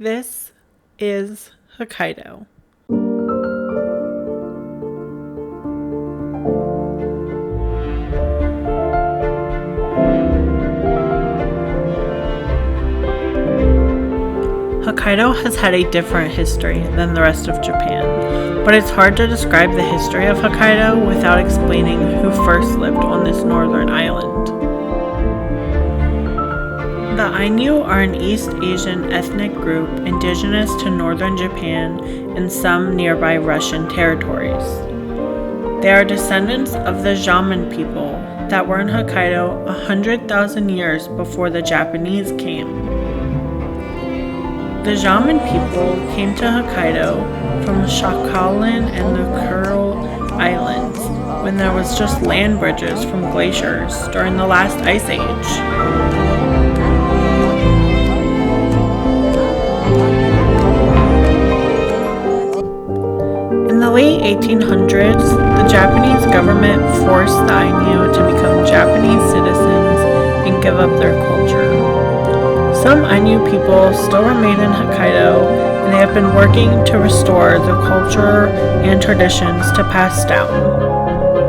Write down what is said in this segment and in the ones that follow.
This is Hokkaido. Hokkaido has had a different history than the rest of Japan, but it's hard to describe the history of Hokkaido without explaining who first lived on this northern island. The Ainu are an East Asian ethnic group indigenous to northern Japan and some nearby Russian territories. They are descendants of the Jaman people that were in Hokkaido 100,000 years before the Japanese came. The Jaman people came to Hokkaido from Sakhalin and the Kuril Islands when there was just land bridges from glaciers during the last ice age. In the late 1800s, the Japanese government forced the Ainu to become Japanese citizens and give up their culture. Some Ainu people still remain in Hokkaido, and they have been working to restore the culture and traditions to pass down.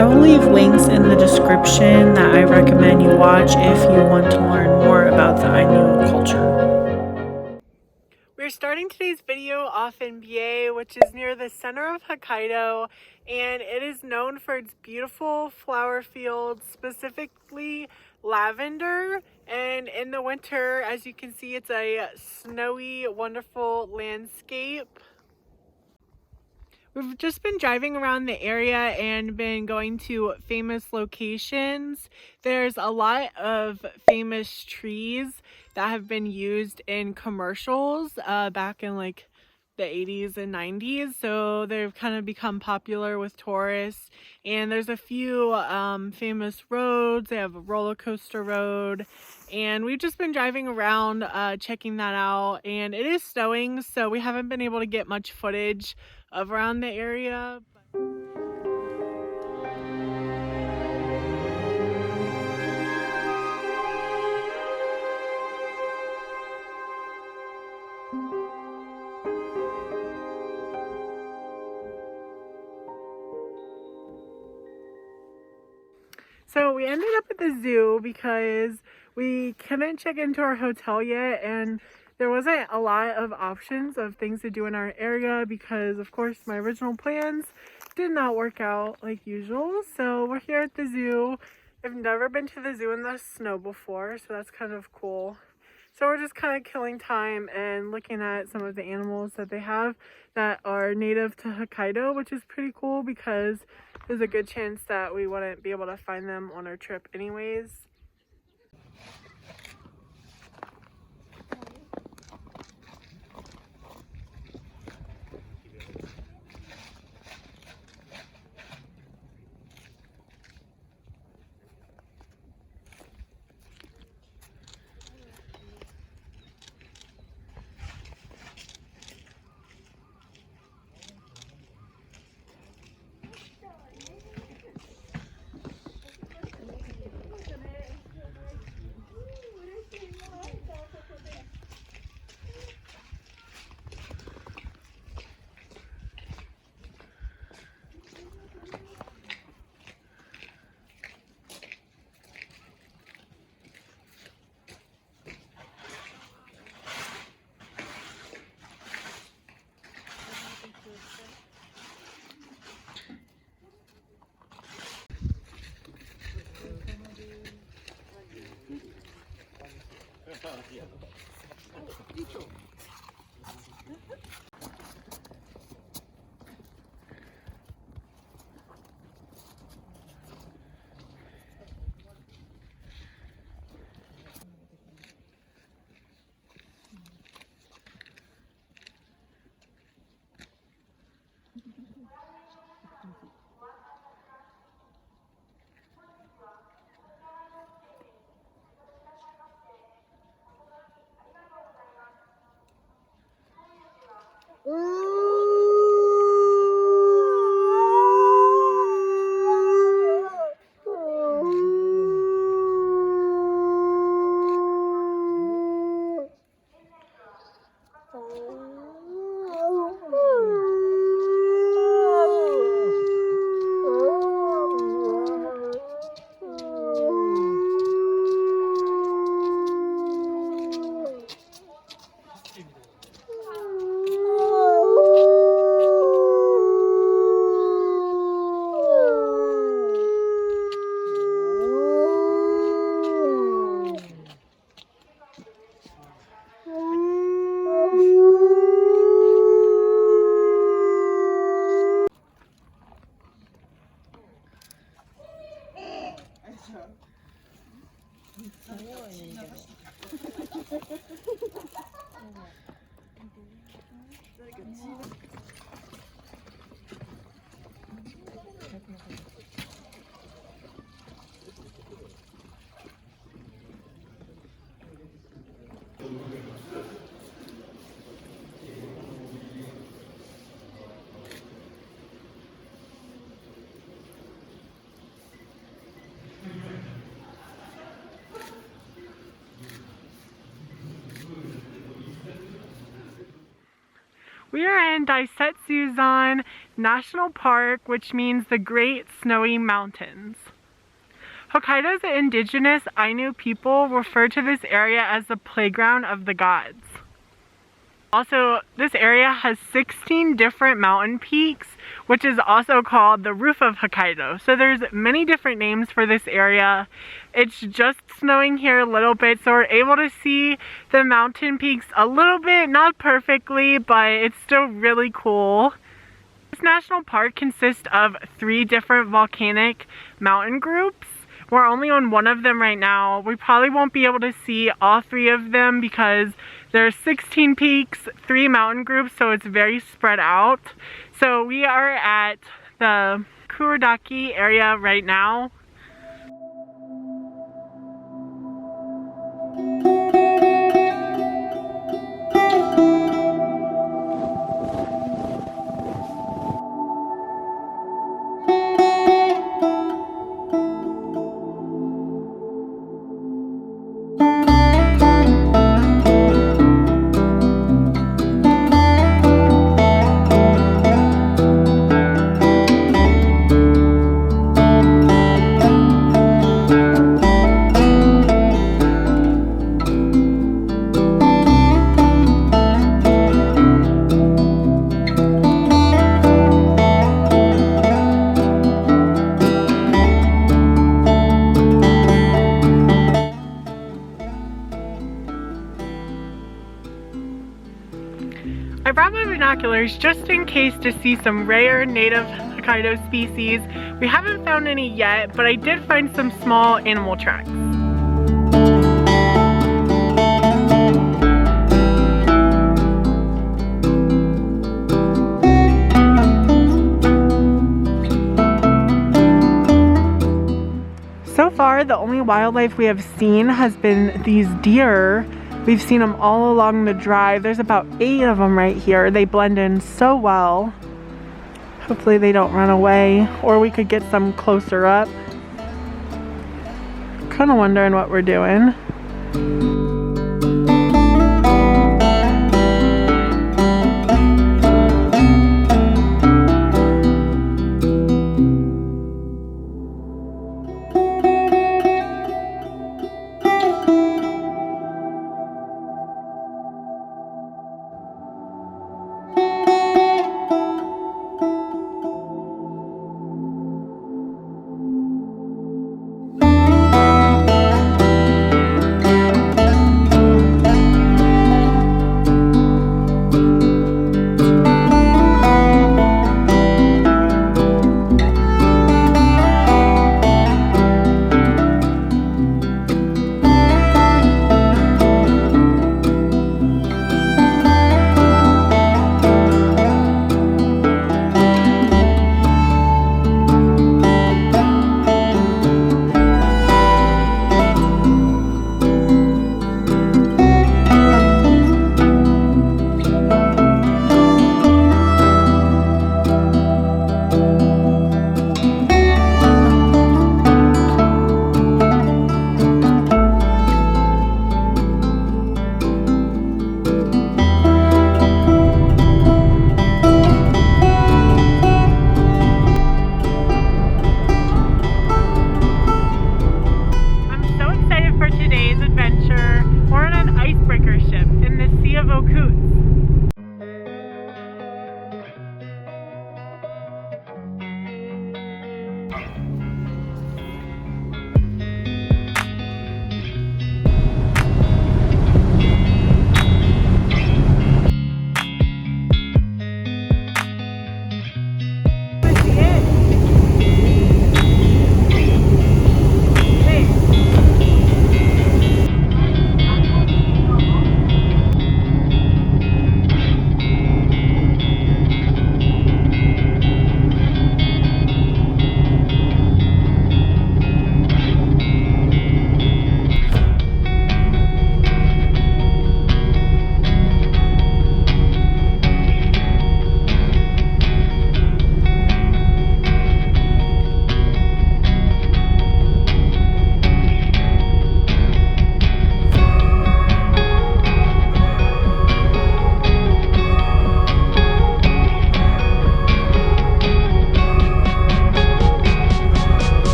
I will leave links in the description that I recommend you watch if you want to learn more about the Ainu culture. We're starting today's video off in Biei, which is near the center of Hokkaido, and it is known for its beautiful flower fields, specifically lavender. And in the winter, as you can see, it's a snowy, wonderful landscape. We've just been driving around the area and been going to famous locations. There's a lot of famous trees that have been used in commercials back in like the 80s and 90s, so they've kind of become popular with tourists. And there's a few famous roads. They have a roller coaster road, and we've just been driving around checking that out. And it is snowing, so we haven't been able to get much footage of around the area. So we ended up at the zoo because we couldn't check into our hotel yet, and there wasn't a lot of options of things to do in our area because, of course, my original plans did not work out like usual. So we're here at the zoo. I've never been to the zoo in the snow before, so that's kind of cool. So we're just kind of killing time and looking at some of the animals that they have that are native to Hokkaido, which is pretty cool because there's a good chance that we wouldn't be able to find them on our trip anyways. We are in Daisetsuzan National Park, which means the Great Snowy Mountains. Hokkaido's indigenous Ainu people refer to this area as the playground of the gods. Also, this area has 16 different mountain peaks, which is also called the roof of Hokkaido. So there's many different names for this area. It's just snowing here a little bit, so we're able to see the mountain peaks a little bit, not perfectly, but it's still really cool. This national park consists of 3 different volcanic mountain groups. We're only on one of them right now. We probably won't be able to see all 3 of them because there's 16 peaks, 3 mountain groups, so it's very spread out. So we are at the Kurodaki area right now. I brought my binoculars just in case to see some rare native Hokkaido species. We haven't found any yet, but I did find some small animal tracks. So far, the only wildlife we have seen has been these deer. We've seen them all along the drive. There's about 8 of them right here. They blend in so well. Hopefully they don't run away, or we could get some closer up. Kind of wondering what we're doing.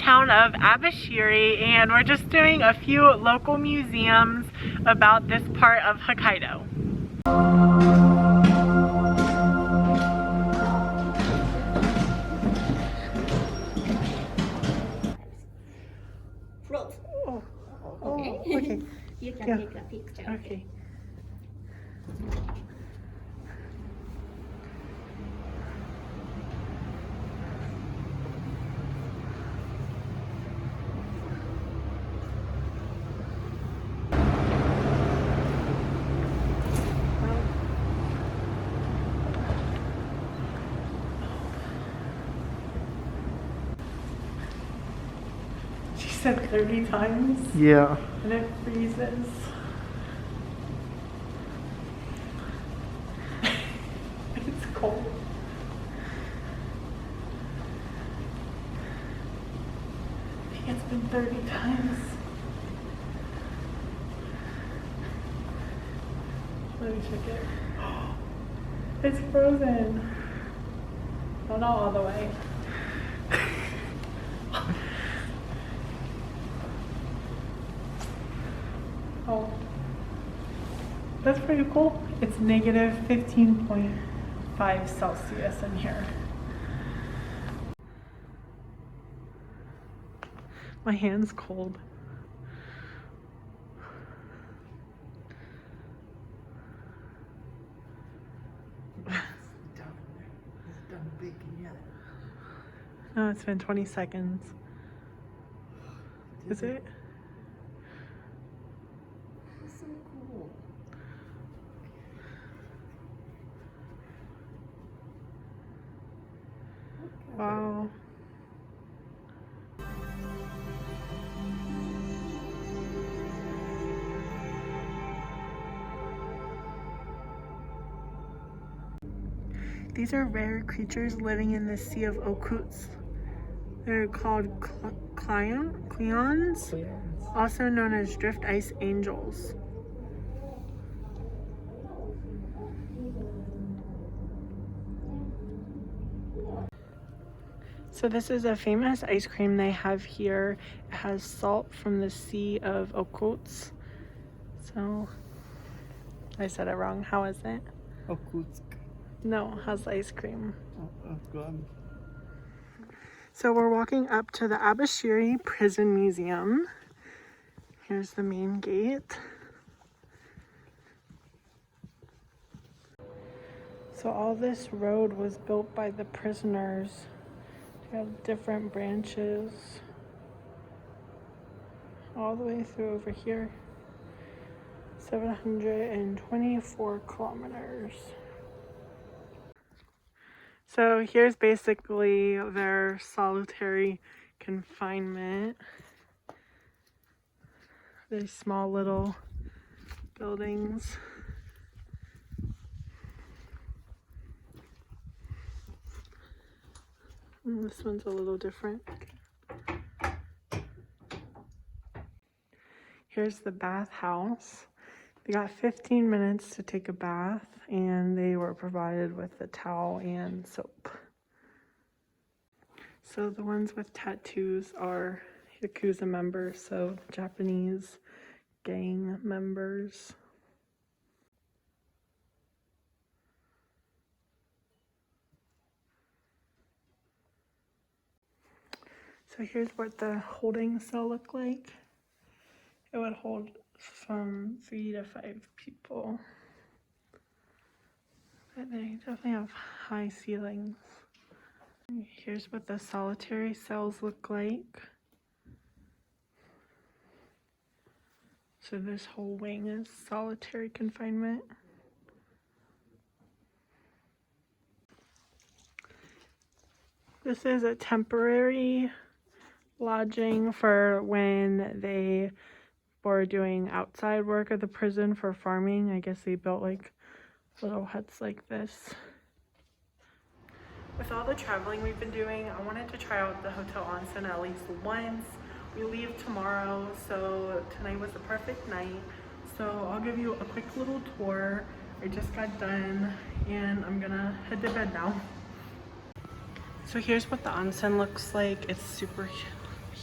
town of Abashiri, and we're just doing a few local museums about this part of Hokkaido. Okay. You can take a picture. Okay. She said 30 times. Yeah. And it freezes. It's cold. I think it's been 30 times. Let me check it. It's frozen. Oh, not all the way. Oh, that's pretty cool. It's negative 15.5 Celsius in here. My hand's cold. No, it's been 20 seconds. Is it? So cool. Wow. These are rare creatures living in the Sea of Okhotsk. They're called cleons, also known as drift ice angels. So this is a famous ice cream they have here. It has salt from the Sea of Okhotsk. So, I said it wrong. How is it? Okhotsk. No, it has ice cream. Oh, God. So we're walking up to the Abashiri Prison Museum. Here's the main gate. So all this road was built by the prisoners. They have different branches all the way through over here. 724 kilometers. So here's basically their solitary confinement. These small little buildings. And this one's a little different. Here's the bath house. They got 15 minutes to take a bath, and they were provided with a towel and soap. So the ones with tattoos are Yakuza members, so Japanese gang members. So here's what the holding cell looked like. It would hold from 3 to 5 people. But they definitely have high ceilings. Here's what the solitary cells look like. So this whole wing is solitary confinement. This is a temporary lodging for when they were doing outside work at the prison for farming. I guess they built like little huts like this. With all the traveling we've been doing, I wanted to try out the hotel onsen at least once. We leave tomorrow, so tonight was the perfect night. So I'll give you a quick little tour. I just got done and I'm gonna head to bed now. So here's what the onsen looks like. It's super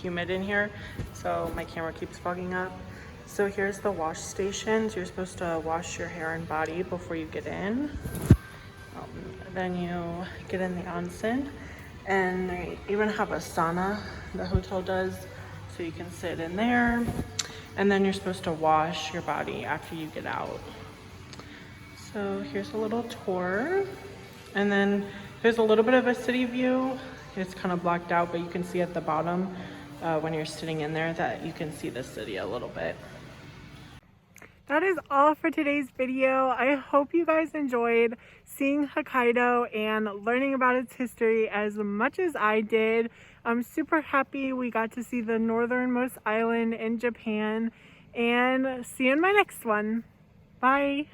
humid in here, so my camera keeps fogging up. So here's the wash stations. You're supposed to wash your hair and body before you get in. Then you get in the onsen, and they even have a sauna, the hotel does, so you can sit in there. And then you're supposed to wash your body after you get out. So here's a little tour. And then there's a little bit of a city view. It's kind of blocked out, but you can see at the bottom when you're sitting in there that you can see the city a little bit. That is all for today's video. I hope you guys enjoyed seeing Hokkaido and learning about its history as much as I did. I'm super happy we got to see the northernmost island in Japan, and see you in my next one. Bye.